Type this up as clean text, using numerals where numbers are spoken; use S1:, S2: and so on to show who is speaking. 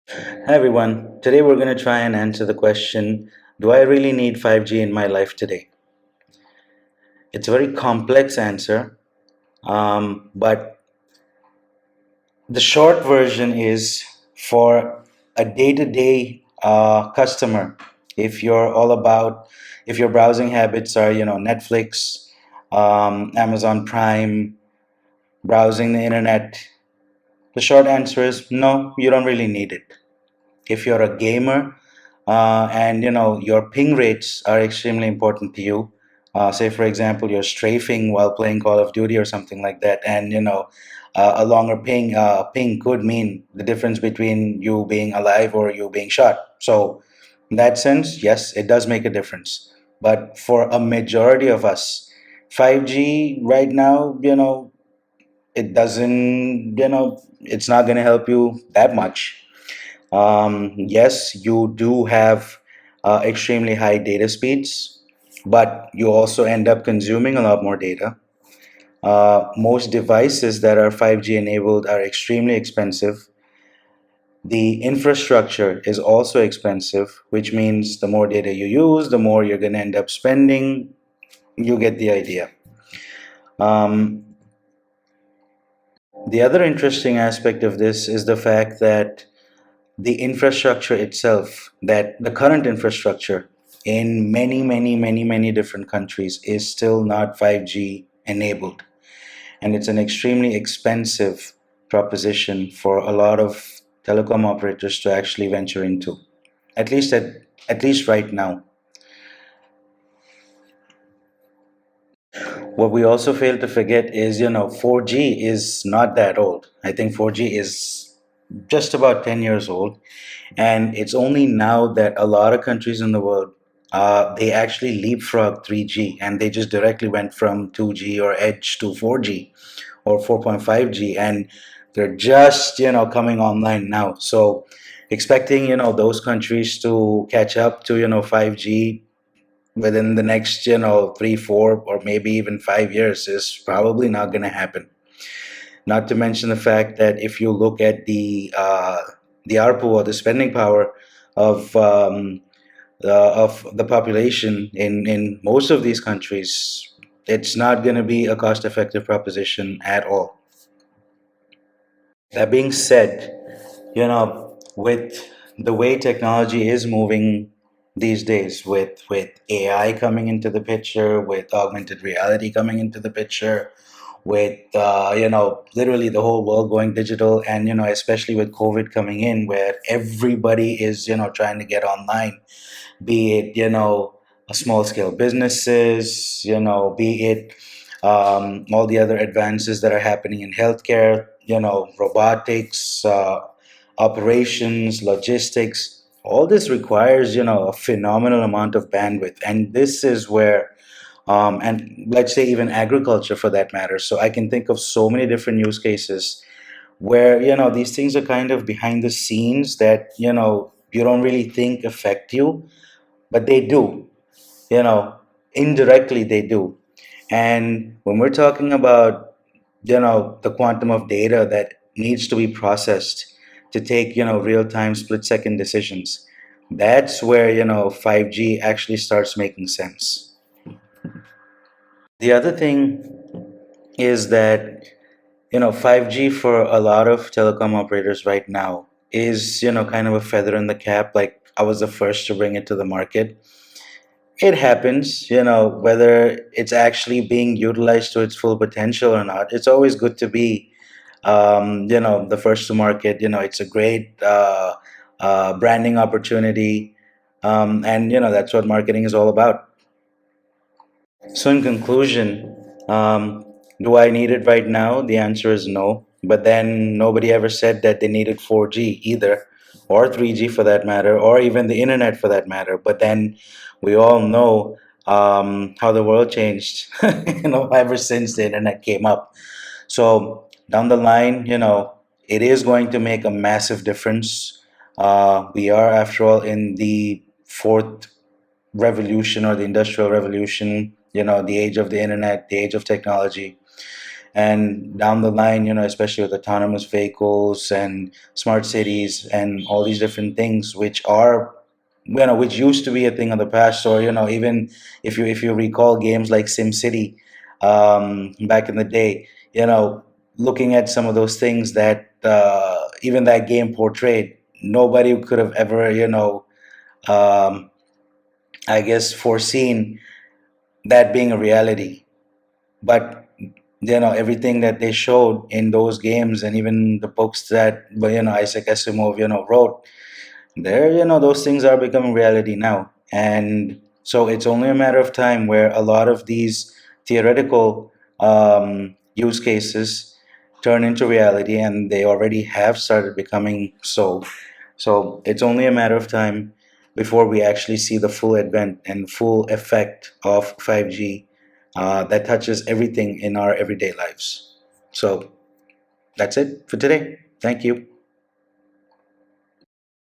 S1: Hi everyone. Today we're going to try and answer the question, do I really need 5G in my life today? It's a very complex answer, but the short version is for a day-to-day customer. If you're all about, if your browsing habits are, Netflix, Amazon Prime, browsing the internet, the short answer is no, you don't really need it. If you're a gamer and your ping rates are extremely important to you, say for example you're strafing while playing Call of Duty or something like that, and a longer ping could mean the difference between you being alive or you being shot. So in that sense, yes, it does make a difference. But for a majority of us, 5G right now, it doesn't, it's not going to help you that much. Yes, you do have extremely high data speeds, but you also end up consuming a lot more data. Most devices that are 5G enabled are extremely expensive. The infrastructure is also expensive, which means the more data you use, the more you're going to end up spending. You get the idea. Um, the other interesting aspect of this is the fact that the infrastructure itself, that the current infrastructure in many different countries is still not 5G enabled. And it's an extremely expensive proposition for a lot of telecom operators to actually venture into, at least right now. What we also fail to forget is, 4G is not that old. I think 4G is just about 10 years old. And it's only now that a lot of countries in the world they actually leapfrog 3G and they just directly went from 2G or Edge to 4G or 4.5G, and they're just coming online now. So expecting those countries to catch up to 5G within the next 3, 4, or maybe even 5 years is probably not going to happen. Not to mention the fact that if you look at the ARPU, or the spending power of the population in most of these countries, it's not going to be a cost-effective proposition at all. That being said, with the way technology is moving these days, with AI coming into the picture, with augmented reality coming into the picture, with literally the whole world going digital, and especially with COVID coming in, where everybody is trying to get online, be it small scale businesses, be it all the other advances that are happening in healthcare, robotics, operations, logistics. All this requires a phenomenal amount of bandwidth, and this is where and let's say even agriculture for that matter. So I can think of so many different use cases where these things are kind of behind the scenes that you don't really think affect you, but they do. you know Indirectly they do. And when we're talking about the quantum of data that needs to be processed to take real time split second decisions, that's where 5G actually starts making sense. The other thing is that 5G for a lot of telecom operators right now is kind of a feather in the cap. Like, I was the first to bring it to the market. It happens, whether it's actually being utilized to its full potential or not. It's always good to be, the first to market. It's a great branding opportunity, and that's what marketing is all about. So, in conclusion, do I need it right now? The answer is no. But then nobody ever said that they needed 4G either, or 3G for that matter, or even the internet for that matter. But then we all know how the world changed, ever since the internet came up. So down the line, it is going to make a massive difference. We are, after all, in the fourth revolution, or the industrial revolution, the age of the internet, the age of technology. and down the line, especially with autonomous vehicles and smart cities and all these different things, which are, which used to be a thing of the past. Or even if you recall games like SimCity, back in the day, looking at some of those things that even that game portrayed, nobody could have ever, um, I guess, foreseen that being a reality. But everything that they showed in those games, and even the books that Isaac Asimov wrote, there, those things are becoming reality now. And so it's only a matter of time where a lot of these theoretical use cases turn into reality, and they already have started becoming so. So it's only a matter of time before we actually see the full advent and full effect of 5G that touches everything in our everyday lives. So that's it for today. Thank you.